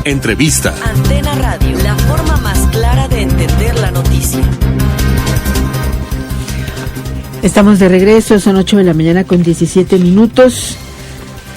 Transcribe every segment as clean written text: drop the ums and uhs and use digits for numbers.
Entrevista. Antena Radio, la forma más clara de entender la noticia. Estamos de regreso, son 8 de la mañana con 17 minutos.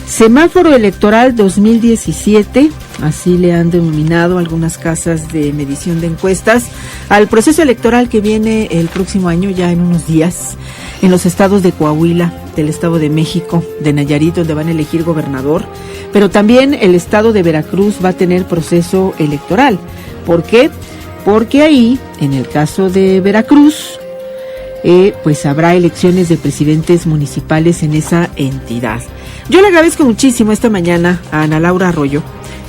Semáforo electoral 2017, así le han denominado algunas casas de medición de encuestas al proceso electoral que viene el próximo año, ya en unos días, en los estados de Coahuila, del Estado de México, de Nayarit, donde van a elegir gobernador, pero también el estado de Veracruz va a tener proceso electoral. ¿Por qué? Porque ahí, en el caso de Veracruz, pues habrá elecciones de presidentes municipales en esa entidad. Yo le agradezco muchísimo esta mañana a Ana Laura Arroyo,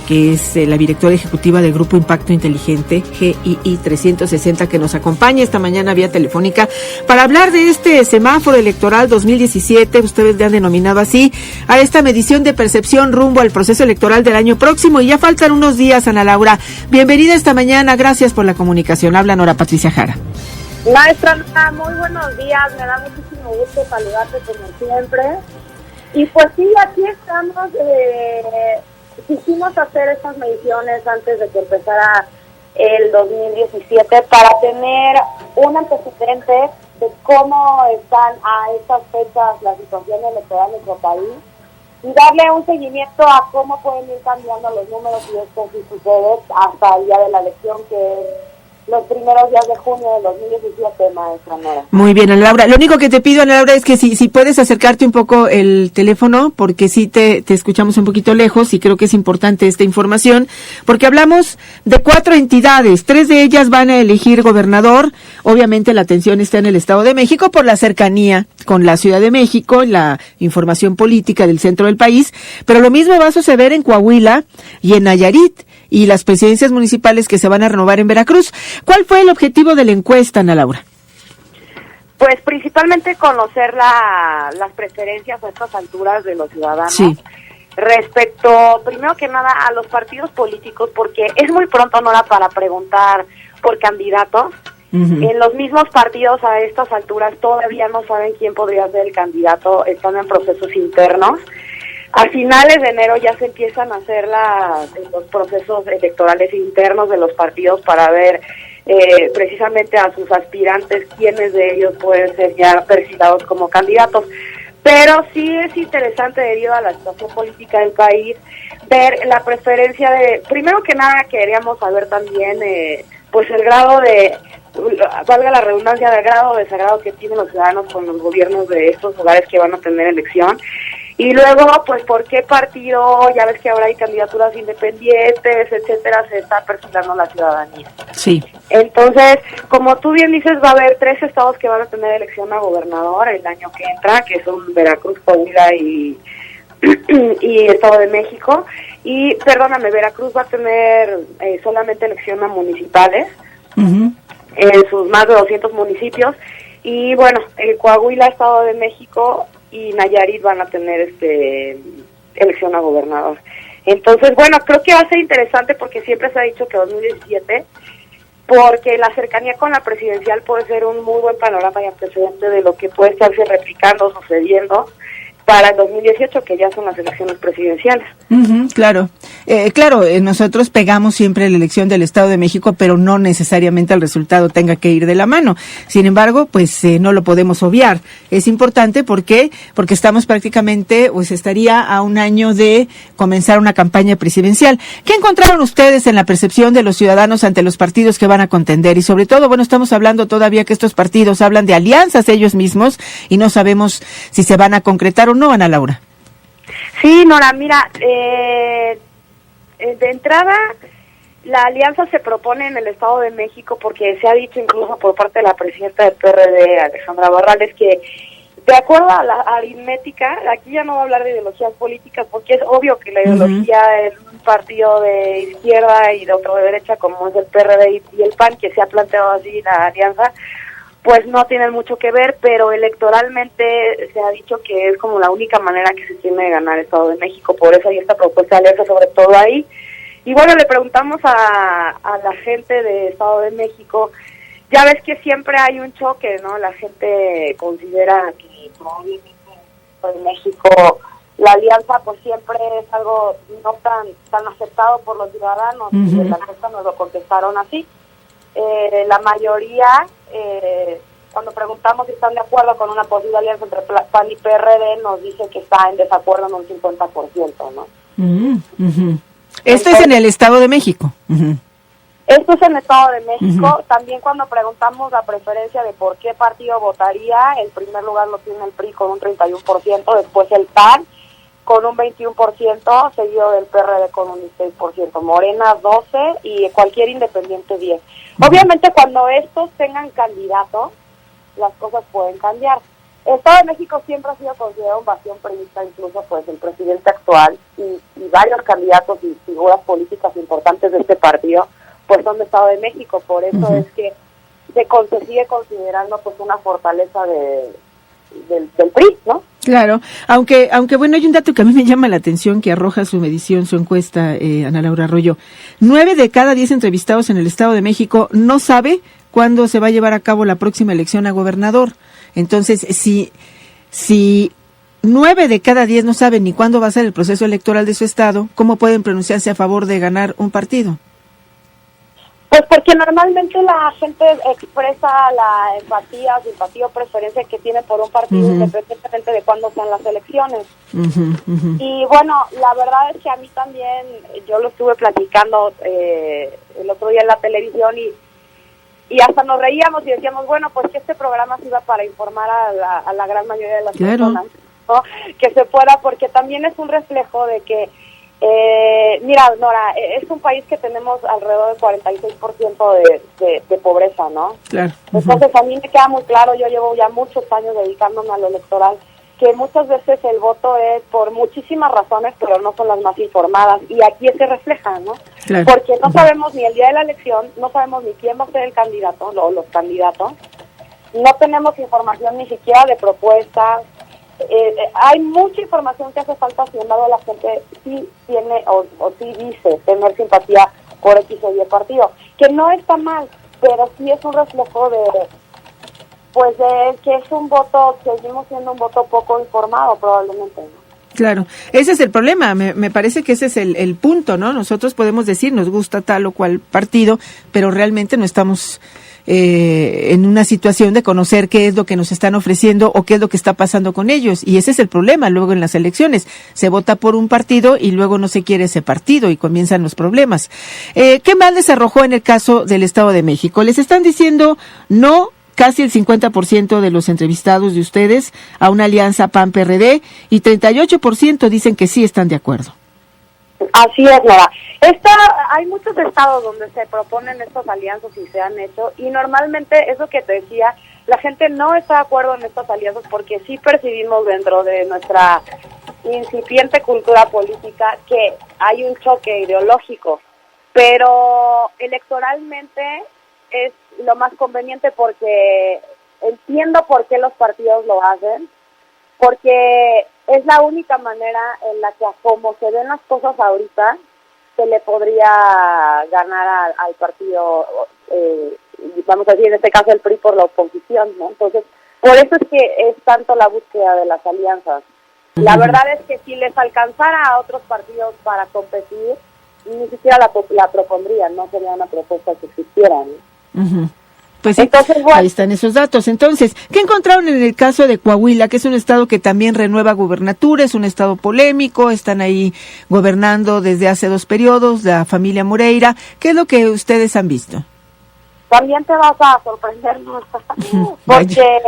que es la directora ejecutiva del Grupo Impacto Inteligente, GII 360, que nos acompaña esta mañana vía telefónica para hablar de este semáforo electoral 2017, ustedes le han denominado así, a esta medición de percepción rumbo al proceso electoral del año próximo. Y ya faltan unos días, Ana Laura. Bienvenida esta mañana, gracias por la comunicación. Habla Nora Patricia Jara. Maestra, muy buenos días, me da muchísimo gusto saludarte como siempre. Y pues sí, aquí estamos, quisimos hacer estas mediciones antes de que empezara el 2017 para tener un antecedente de cómo están a estas fechas la situación electoral en nuestro país y darle un seguimiento a cómo pueden ir cambiando los números y esto si sucede hasta el día de la elección, que es los primeros días de junio de 2017, maestra Nora. Muy bien, Ana Laura. Lo único que te pido, Ana Laura, es que si puedes acercarte un poco el teléfono, porque sí te escuchamos un poquito lejos y creo que es importante esta información, porque hablamos de 4 entidades, 3 de ellas van a elegir gobernador. Obviamente la atención está en el Estado de México por la cercanía con la Ciudad de México, la información política del centro del país, pero lo mismo va a suceder en Coahuila y en Nayarit, y las presidencias municipales que se van a renovar en Veracruz. ¿Cuál fue el objetivo de la encuesta, Ana Laura? Pues principalmente conocer las preferencias a estas alturas de los ciudadanos. Sí. Respecto, primero que nada, a los partidos políticos, porque es muy pronto, Nora, para preguntar por candidatos. Uh-huh. En los mismos partidos a estas alturas todavía no saben quién podría ser el candidato, están en procesos internos. A finales de enero ya se empiezan a hacer los procesos electorales internos de los partidos para ver precisamente a sus aspirantes quiénes de ellos pueden ser ya perfilados como candidatos. Pero sí es interesante, debido a la situación política del país, ver la preferencia de, primero que nada queríamos saber también pues el grado de, valga la redundancia, del grado de desagrado que tienen los ciudadanos con los gobiernos de estos lugares que van a tener elección. Y luego, pues, ¿por qué partido? Ya ves que ahora hay candidaturas independientes, etcétera, se está perfilando la ciudadanía. Sí. Entonces, como tú bien dices, va a haber 3 estados que van a tener elección a gobernador el año que entra, que son Veracruz, Coahuila y Estado de México. Y, perdóname, Veracruz va a tener solamente elección a municipales, uh-huh, en sus más de 200 municipios. Y, bueno, Coahuila, Estado de México y Nayarit van a tener elección a gobernador. Entonces, bueno, creo que va a ser interesante porque siempre se ha dicho que 2017, porque la cercanía con la presidencial puede ser un muy buen panorama y antecedente de lo que puede estarse replicando, sucediendo para el 2018, que ya son las elecciones presidenciales. Uh-huh, claro. Nosotros pegamos siempre la elección del Estado de México, pero no necesariamente el resultado tenga que ir de la mano. Sin embargo, pues no lo podemos obviar. Es importante porque estamos prácticamente, pues estaría a un año de comenzar una campaña presidencial. ¿Qué encontraron ustedes en la percepción de los ciudadanos ante los partidos que van a contender? Y sobre todo, bueno, estamos hablando todavía que estos partidos hablan de alianzas ellos mismos y no sabemos si se van a concretar o no, Ana Laura. Sí, Nora, mira, de entrada, la alianza se propone en el Estado de México porque se ha dicho incluso por parte de la presidenta del PRD, Alejandra Barrales, que de acuerdo a la aritmética, aquí ya no voy a hablar de ideologías políticas porque es obvio que la ideología es un partido de izquierda y de otro de derecha como es el PRD y el PAN, que se ha planteado así la alianza, pues no tienen mucho que ver, pero electoralmente se ha dicho que es como la única manera que se tiene de ganar el Estado de México, por eso hay esta propuesta de alianza sobre todo ahí. Y bueno, le preguntamos a la gente de Estado de México, ya ves que siempre hay un choque, ¿no? La gente considera que probablemente en México la alianza pues siempre es algo no tan aceptado por los ciudadanos, y en la encuesta nos lo contestaron así. La mayoría, cuando preguntamos si están de acuerdo con una posible alianza entre PAN y PRD, nos dice que está en desacuerdo en un 50%, ¿no? Esto es en el Estado de México. Esto es en el Estado de México. También cuando preguntamos la preferencia de por qué partido votaría, el primer lugar lo tiene el PRI con un 31%, después el PAN con un 21%, seguido del PRD con un 16%, Morena 12% y cualquier independiente 10%. Obviamente cuando estos tengan candidatos, las cosas pueden cambiar. El Estado de México siempre ha sido considerado un bastión priista, incluso pues el presidente actual y varios candidatos y figuras políticas importantes de este partido pues son de Estado de México, por eso es que se sigue considerando pues una fortaleza del PRI, ¿no? Claro, aunque bueno, hay un dato que a mí me llama la atención que arroja su medición, su encuesta, Ana Laura Arroyo. 9 de cada 10 entrevistados en el Estado de México no sabe cuándo se va a llevar a cabo la próxima elección a gobernador. Entonces, si 9 de cada 10 no saben ni cuándo va a ser el proceso electoral de su estado, ¿cómo pueden pronunciarse a favor de ganar un partido? Pues porque normalmente la gente expresa la empatía, simpatía o preferencia que tiene por un partido independientemente de cuándo sean las elecciones. Y bueno, la verdad es que a mí también, yo lo estuve platicando el otro día en la televisión y hasta nos reíamos y decíamos, bueno, pues que este programa sirva para informar a la gran mayoría de las personas, ¿no? Que se pueda, porque también es un reflejo de que mira, Nora, es un país que tenemos alrededor del 46% de pobreza, ¿no? Claro. Entonces a mí me queda muy claro, yo llevo ya muchos años dedicándome a lo electoral, que muchas veces el voto es por muchísimas razones, pero no son las más informadas, y aquí se refleja, ¿no? Claro. Porque no sabemos ni el día de la elección, no sabemos ni quién va a ser el candidato, o los candidatos, no tenemos información ni siquiera de propuestas. Hay mucha información que hace falta, sin embargo la gente sí tiene o sí dice tener simpatía por X o Y partido, que no está mal, pero sí es un reflejo de que es un voto, seguimos siendo un voto poco informado probablemente, ¿no? Claro, ese es el problema, me parece que ese es el punto, ¿no? Nosotros podemos decir, nos gusta tal o cual partido, pero realmente no estamos en una situación de conocer qué es lo que nos están ofreciendo o qué es lo que está pasando con ellos, y ese es el problema. Luego en las elecciones se vota por un partido y luego no se quiere ese partido y comienzan los problemas. ¿Qué más les arrojó en el caso del Estado de México? Les están diciendo no casi el 50% de los entrevistados de ustedes a una alianza PAN-PRD y 38% dicen que sí están de acuerdo. Así es, Nora. Hay muchos estados donde se proponen estas alianzas y se han hecho, y normalmente, eso que te decía, la gente no está de acuerdo en estas alianzas porque sí percibimos dentro de nuestra incipiente cultura política que hay un choque ideológico, pero electoralmente es lo más conveniente porque entiendo por qué los partidos lo hacen, porque es la única manera en la que, como se ven las cosas ahorita, se le podría ganar al partido, vamos a decir, en este caso el PRI por la oposición, ¿no? Entonces, por eso es que es tanto la búsqueda de las alianzas. La verdad es que si les alcanzara a otros partidos para competir, ni siquiera la propondrían, no sería una propuesta que existiera, ¿no? Pues sí, entonces, bueno, ahí están esos datos. Entonces, ¿qué encontraron en el caso de Coahuila, que es un estado que también renueva gubernatura, es un estado polémico, están ahí gobernando desde hace 2 periodos, la familia Moreira? ¿Qué es lo que ustedes han visto? También te vas a sorprender, porque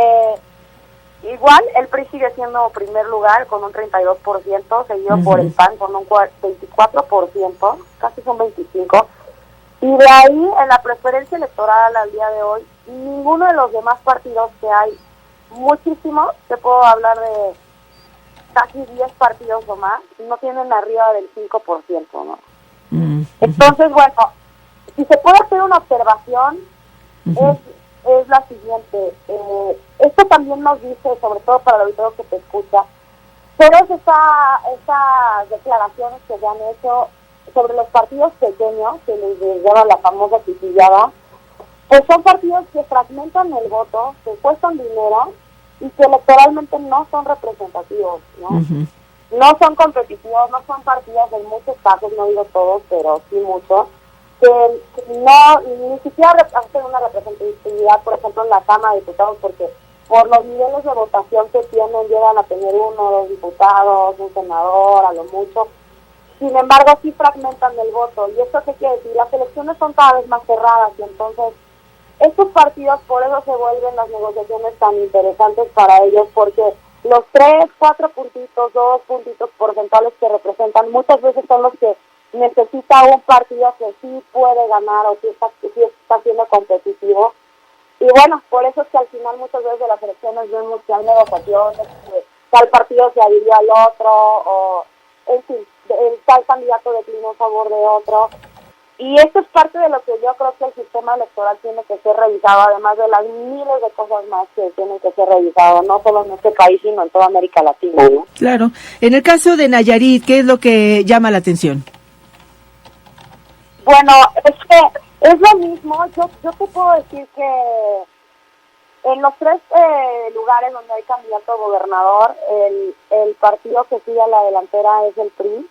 igual el PRI sigue siendo primer lugar con un 32%, seguido por el PAN con un 24%, casi son 25%. Y de ahí, en la preferencia electoral al día de hoy, ninguno de los demás partidos, que hay muchísimos, te puedo hablar de casi 10 partidos o más, no tienen arriba del 5%, ¿no? Entonces, bueno, si se puede hacer una observación, es la siguiente. Esto también nos dice, sobre todo para el auditorio que te escucha, todas estas declaraciones que se han hecho sobre los partidos pequeños, que les llama la famosa pitillada, pues son partidos que fragmentan el voto, que cuestan dinero y que electoralmente no son representativos, ¿no? no son competitivos, no son partidos en muchos casos, no digo todos, pero sí muchos, que no, ni siquiera hacen una representatividad, por ejemplo, en la Cámara de Diputados, porque por los niveles de votación que tienen, llegan a tener 1 o 2 diputados, un senador, a lo mucho. Sin embargo, sí fragmentan el voto. ¿Y esto qué quiere decir? Las elecciones son cada vez más cerradas, y entonces estos partidos, por eso se vuelven las negociaciones tan interesantes para ellos, porque los 3, 4 puntitos, 2 puntitos porcentuales que representan, muchas veces son los que necesita un partido que sí puede ganar o sí está siendo competitivo. Y bueno, por eso es que al final muchas veces de las elecciones vemos que hay negociaciones, que tal partido se adhirió al otro, o en fin, el tal candidato declinó a favor de otro. Y esto es parte de lo que yo creo que el sistema electoral tiene que ser revisado, además de las miles de cosas más que tienen que ser revisadas, no solo en este país, sino en toda América Latina, ¿no? Claro. En el caso de Nayarit, ¿qué es lo que llama la atención? Bueno, es que es lo mismo. Yo te puedo decir que en los 3 lugares donde hay candidato a gobernador, el partido que sigue a la delantera es el PRI.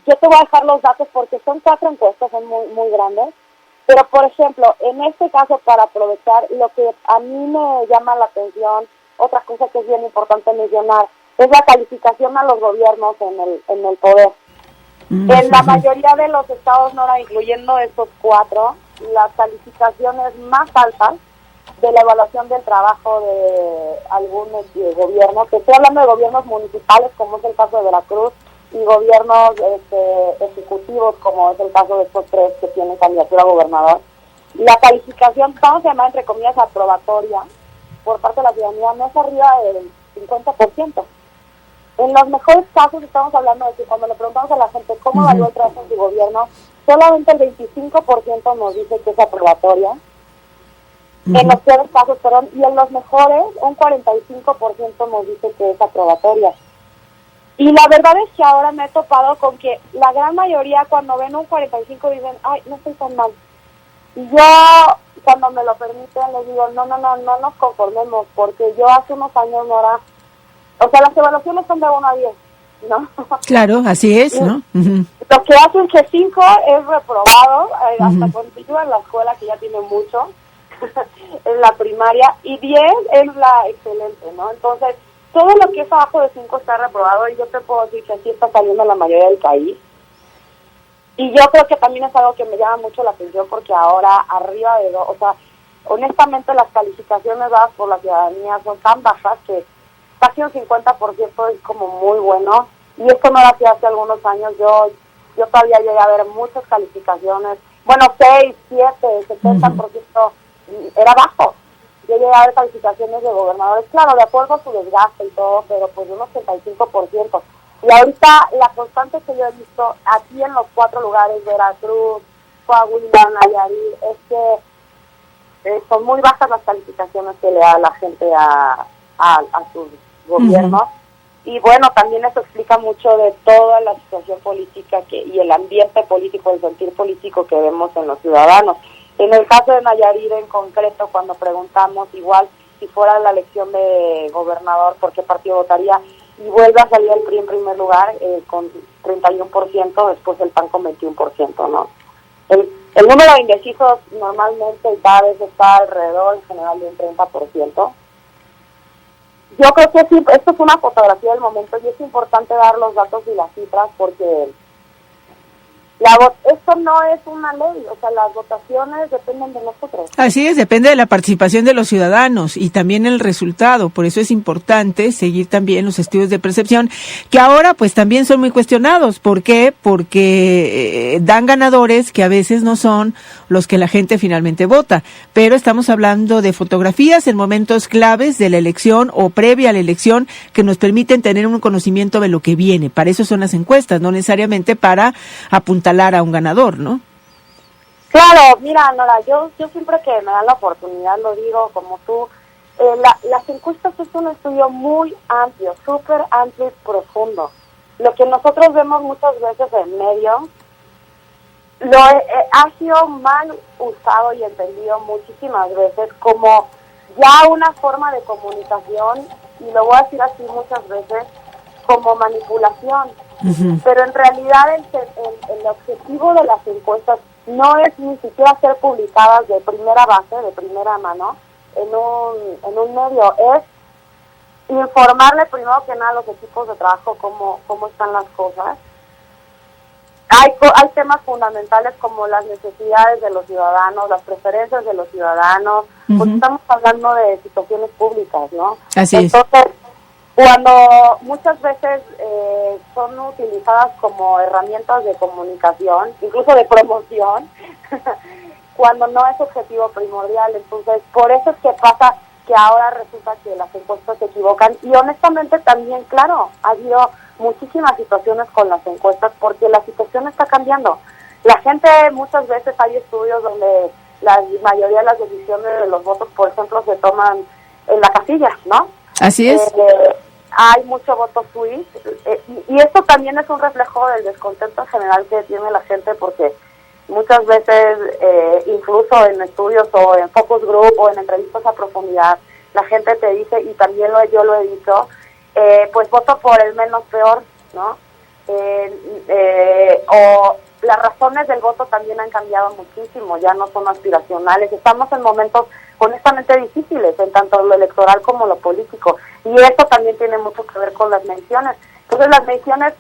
Yo te voy a dejar los datos porque son 4 encuestas, son muy, muy grandes. Pero, por ejemplo, en este caso, para aprovechar, lo que a mí me llama la atención, otra cosa que es bien importante mencionar, es la calificación a los gobiernos en el poder. En la mayoría de los estados, Nora, incluyendo estos 4, las calificaciones más altas de la evaluación del trabajo de algún gobierno, que estoy hablando de gobiernos municipales, como es el caso de Veracruz, y gobiernos ejecutivos, como es el caso de estos 3 que tienen candidatura a gobernador. La calificación, vamos a llamar entre comillas aprobatoria, por parte de la ciudadanía, no es arriba del 50%. En los mejores casos estamos hablando de que cuando le preguntamos a la gente cómo evaluó el trabajo en su gobierno, solamente el 25% nos dice que es aprobatoria. En los peores casos, y en los mejores, un 45% nos dice que es aprobatoria. Y la verdad es que ahora me he topado con que la gran mayoría, cuando ven un 45, dicen, ay, no estoy tan mal. Y yo, cuando me lo permiten, les digo, no nos conformemos, porque yo hace unos años, Nora, o sea, las evaluaciones son de 1 a 10, ¿no? Claro, así es, ¿no? Lo que hacen que 5 es reprobado, hasta contigo en la escuela, que ya tiene mucho, en la primaria, y 10 es la excelente, ¿no? Entonces, todo lo que es abajo de 5 está reprobado, y yo te puedo decir que así está saliendo la mayoría del país. Y yo creo que también es algo que me llama mucho la atención, porque ahora arriba de 2, o sea, honestamente las calificaciones dadas por la ciudadanía son tan bajas que casi un 50% es como muy bueno, y esto no era así hace algunos años. Yo todavía llegué a ver muchas calificaciones, bueno, 6, 7, 70% era bajo. Yo llegué a ver calificaciones de gobernadores, claro, de acuerdo a su desgaste y todo, pero pues de un 85%. Y ahorita la constante que yo he visto aquí en los 4 lugares, Veracruz, Coahuila, Nayarit, es que son muy bajas las calificaciones que le da la gente a sus gobiernos. Y bueno, también eso explica mucho de toda la situación política y el ambiente político, el sentir político que vemos en los ciudadanos. En el caso de Nayarit en concreto, cuando preguntamos igual si fuera la elección de gobernador, ¿por qué partido votaría? Y vuelve a salir el PRI en primer lugar con 31%, después el PAN con 21%, ¿no? El número de indecisos normalmente cada vez está alrededor en general de un 30%. Yo creo que sí, esto es una fotografía del momento y es importante dar los datos y las cifras porque esto no es una ley, o sea, las votaciones dependen de nosotros. Así es, depende de la participación de los ciudadanos y también el resultado. Por eso es importante seguir también los estudios de percepción, que ahora pues también son muy cuestionados. ¿Por qué? Porque dan ganadores que a veces no son los que la gente finalmente vota. Pero estamos hablando de fotografías en momentos claves de la elección o previa a la elección que nos permiten tener un conocimiento de lo que viene. Para eso son las encuestas, no necesariamente para apuntalar a un ganador, ¿no? Claro, mira, Nora, yo siempre que me dan la oportunidad lo digo como tú, las encuestas es un estudio muy amplio, súper amplio y profundo. Lo que nosotros vemos muchas veces en medios ha sido mal usado y entendido muchísimas veces como ya una forma de comunicación, y lo voy a decir así muchas veces, como manipulación. Ujú. Pero en realidad el objetivo de las encuestas no es ni siquiera ser publicadas de primera base, de primera mano, en un medio, es informarle primero que nada a los equipos de trabajo cómo están las cosas. Hay temas fundamentales como las necesidades de los ciudadanos, las preferencias de los ciudadanos, porque estamos hablando de situaciones públicas, ¿no? Así es. Entonces, cuando muchas veces son utilizadas como herramientas de comunicación, incluso de promoción, cuando no es objetivo primordial. Entonces, por eso es que pasa que ahora resulta que las encuestas se equivocan. Y honestamente también, claro, ha habido muchísimas situaciones con las encuestas porque la situación está cambiando. La gente, muchas veces hay estudios donde la mayoría de las decisiones de los votos, por ejemplo, se toman en la casilla, ¿no? Así es. Hay mucho voto switch, y esto también es un reflejo del descontento general que tiene la gente, porque muchas veces, incluso en estudios o en focus group o en entrevistas a profundidad, la gente te dice, y también yo lo he dicho, pues voto por el menos peor, ¿no? O las razones del voto también han cambiado muchísimo, ya no son aspiracionales. Estamos en momentos honestamente difíciles, en tanto lo electoral como lo político, y esto también tiene mucho que ver con las mediciones. Entonces las mediciones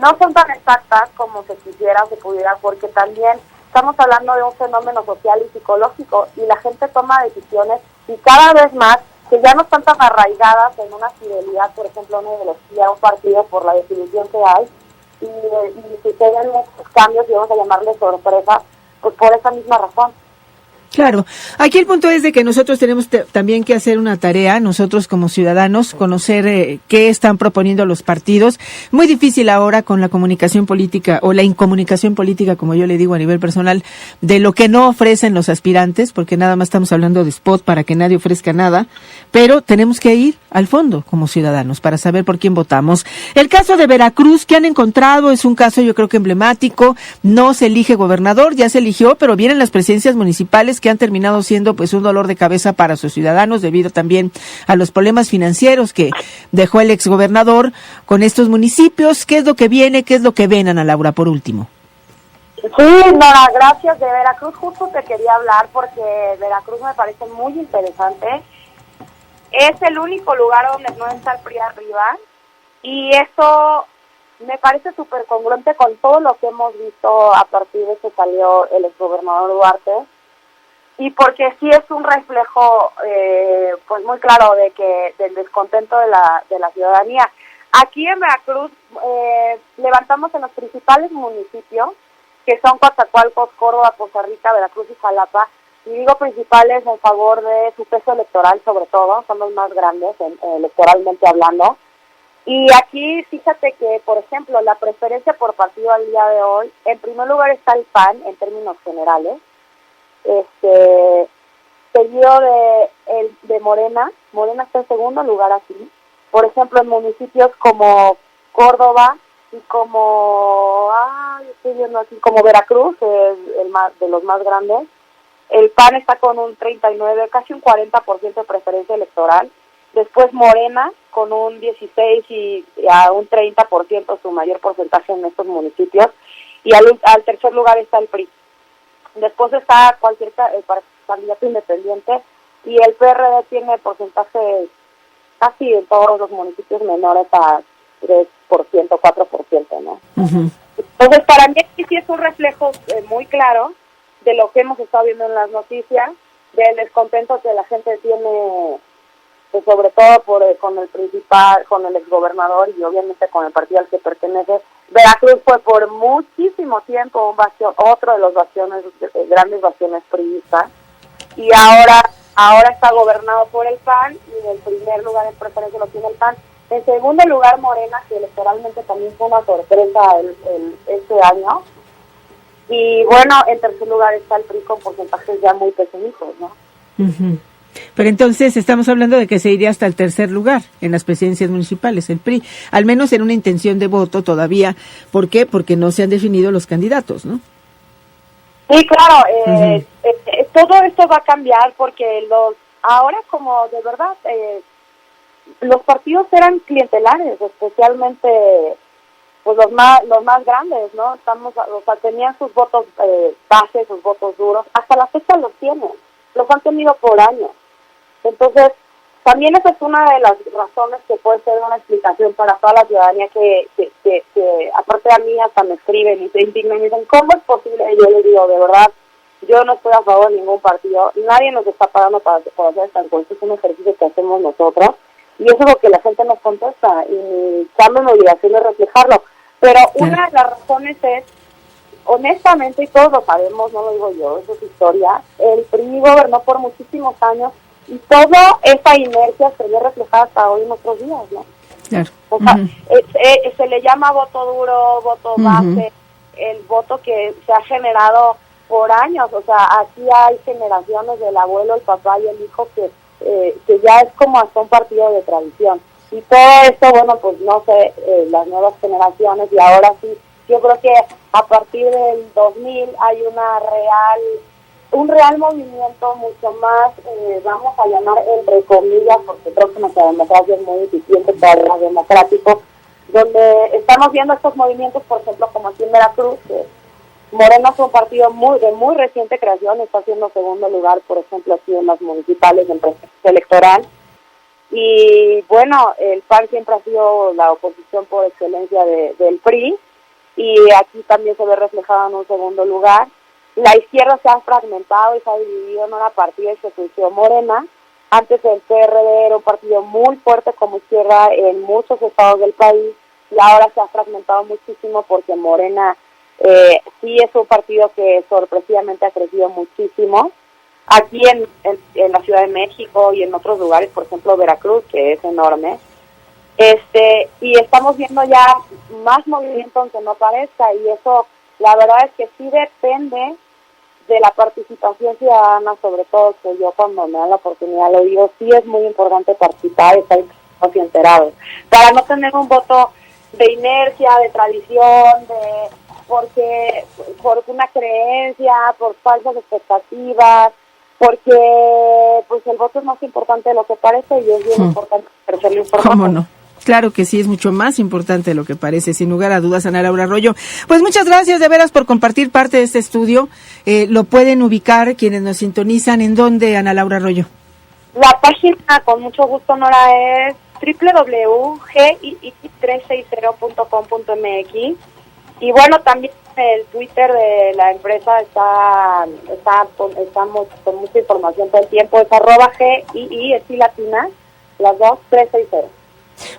no son tan exactas como se quisiera, se pudiera, porque también estamos hablando de un fenómeno social y psicológico, y la gente toma decisiones, y cada vez más, que ya no están tan arraigadas en una fidelidad, por ejemplo, una ideología, un partido, por la definición que hay, y suceden estos cambios, y vamos a llamarle sorpresa, pues por esa misma razón. Claro, aquí el punto es de que nosotros tenemos también que hacer una tarea, nosotros como ciudadanos, conocer qué están proponiendo los partidos. Muy difícil ahora con la comunicación política o la incomunicación política, como yo le digo a nivel personal, de lo que no ofrecen los aspirantes, porque nada más estamos hablando de spot para que nadie ofrezca nada, pero tenemos que ir al fondo como ciudadanos para saber por quién votamos. El caso de Veracruz que han encontrado es un caso yo creo que emblemático, no se elige gobernador, ya se eligió, pero vienen las presidencias municipales que han terminado siendo pues un dolor de cabeza para sus ciudadanos debido también a los problemas financieros que dejó el exgobernador con estos municipios. ¿Qué es lo que viene? ¿Qué es lo que ven, Ana Laura, por último? Sí, Nora, gracias. De Veracruz justo te quería hablar porque Veracruz me parece muy interesante. Es el único lugar donde no está el PRI arriba, y eso me parece súper congruente con todo lo que hemos visto a partir de que salió el exgobernador Duarte, y porque sí es un reflejo pues muy claro del descontento de la ciudadanía. Aquí en Veracruz levantamos en los principales municipios, que son Coatzacoalcos, Córdoba, Poza Rica, Veracruz y Jalapa, y digo principales en favor de su peso electoral, sobre todo, son los más grandes electoralmente hablando. Y aquí fíjate que, por ejemplo, la preferencia por partido al día de hoy, en primer lugar está el PAN en términos generales, seguido de Morena. Morena está en segundo lugar aquí. Por ejemplo, en municipios como Córdoba y como estoy viendo aquí, como Veracruz, que es el más de los más grandes, el PAN está con un 39, casi un 40% de preferencia electoral. Después Morena con un 16 y a un 30% su mayor porcentaje en estos municipios, y al tercer lugar está el PRI. Después está cualquier candidato independiente, y el PRD tiene porcentaje casi en todos los municipios menores a 3%, 4%, ¿no? Uh-huh. Entonces, para mí sí es un reflejo muy claro de lo que hemos estado viendo en las noticias, del descontento que la gente tiene, pues sobre todo con el principal, con el exgobernador y obviamente con el partido al que pertenece. Veracruz fue por muchísimo tiempo otro de los grandes bastiones priistas, y ahora está gobernado por el PAN, y en el primer lugar en preferencia lo tiene el PAN. En segundo lugar Morena, que electoralmente también fue una sorpresa este año, y bueno, en tercer lugar está el PRI con porcentajes ya muy pequeñitos, ¿no? Uh-huh. Pero entonces estamos hablando de que se iría hasta el tercer lugar en las presidencias municipales, el PRI, al menos en una intención de voto todavía. ¿Por qué? Porque no se han definido los candidatos, ¿no? Sí, claro, todo esto va a cambiar porque ahora como de verdad los partidos eran clientelares, especialmente pues los más grandes, ¿no? Tenían sus votos base, sus votos duros, hasta la fecha los tienen, los han tenido por años. Entonces, también esa es una de las razones que puede ser una explicación para toda la ciudadanía que aparte a mí hasta me escriben y se indignan y dicen, ¿cómo es posible? Y yo les digo, de verdad, yo no estoy a favor de ningún partido, nadie nos está pagando para hacer esta encuesta, es un ejercicio que hacemos nosotros, y eso es lo que la gente nos contesta, y mi cambio en obligación es reflejarlo. Pero una de las razones es, honestamente, y todos lo sabemos, no lo digo yo, eso es historia, el PRI gobernó por muchísimos años, y toda esa inercia se ve reflejada hasta hoy en nuestros días, ¿no? Claro. O sea, se le llama voto duro, voto base, el voto que se ha generado por años, o sea, aquí hay generaciones del abuelo, el papá y el hijo que ya es como hasta un partido de tradición. Y todo esto, bueno, pues no sé, las nuevas generaciones, y ahora sí, yo creo que a partir del 2000 hay un real movimiento mucho más, vamos a llamar entre comillas, porque creo que nuestra democracia es muy deficiente, todavía democrático, donde estamos viendo estos movimientos, por ejemplo, como aquí en Veracruz, que Morena es un partido de muy reciente creación, está haciendo segundo lugar, por ejemplo, aquí en las municipales en proceso electoral. Y bueno, el PAN siempre ha sido la oposición por excelencia del PRI, y aquí también se ve reflejado en un segundo lugar. La izquierda se ha fragmentado y se ha dividido en una partida y se surgió Morena. Antes el PRD era un partido muy fuerte como izquierda en muchos estados del país, y ahora se ha fragmentado muchísimo porque Morena sí es un partido que sorpresivamente ha crecido muchísimo. Aquí en la Ciudad de México y en otros lugares, por ejemplo Veracruz, que es enorme, y estamos viendo ya más movimiento aunque no parezca, y eso la verdad es que sí depende de la participación ciudadana, sobre todo, que yo cuando me dan la oportunidad lo digo, sí es muy importante participar, estar enterados, para no tener un voto de inercia, de tradición, por una creencia, por falsas expectativas, porque pues el voto es más importante de lo que parece, y es bien importante hacerlo informado. ¿Cómo no? Claro que sí, es mucho más importante de lo que parece, sin lugar a dudas, Ana Laura Arroyo. Pues muchas gracias de veras por compartir parte de este estudio. Lo pueden ubicar quienes nos sintonizan. ¿En dónde, Ana Laura Arroyo? La página, con mucho gusto, Nora, es www.gii360.com.mx. Y bueno, también el Twitter de la empresa estamos con mucha información todo el tiempo, es @GII, es latina, las dos, 360.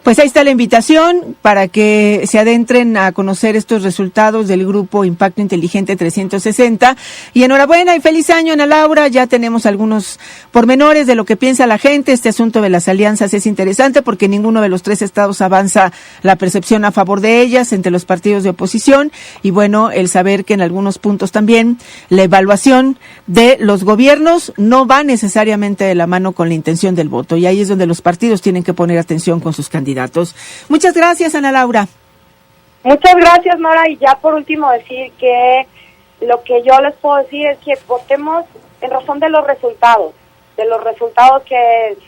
Pues ahí está la invitación para que se adentren a conocer estos resultados del Grupo Impacto Inteligente 360. Y enhorabuena y feliz año, Ana Laura. Ya tenemos algunos pormenores de lo que piensa la gente. Este asunto de las alianzas es interesante porque ninguno de los 3 estados avanza la percepción a favor de ellas entre los partidos de oposición. Y bueno, el saber que en algunos puntos también la evaluación de los gobiernos no va necesariamente de la mano con la intención del voto. Y ahí es donde los partidos tienen que poner atención con sus candidatos. Muchas gracias, Ana Laura. Muchas gracias, Nora, y ya por último decir que lo que yo les puedo decir es que votemos en razón de los resultados que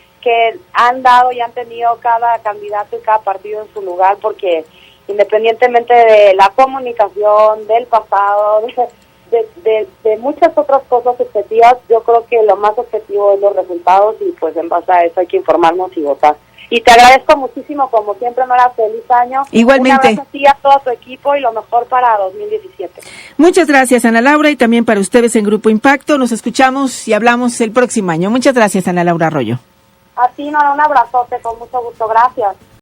han dado y han tenido cada candidato y cada partido en su lugar, porque independientemente de la comunicación, del pasado, de muchas otras cosas objetivas, yo creo que lo más objetivo es los resultados, y pues en base a eso hay que informarnos y votar. Y te agradezco muchísimo, como siempre, Nora, feliz año. Igualmente. Un abrazo a ti, a todo tu equipo, y lo mejor para 2017. Muchas gracias, Ana Laura, y también para ustedes en Grupo Impacto. Nos escuchamos y hablamos el próximo año. Muchas gracias, Ana Laura Arroyo. A ti, Nora, un abrazote, con mucho gusto. Gracias.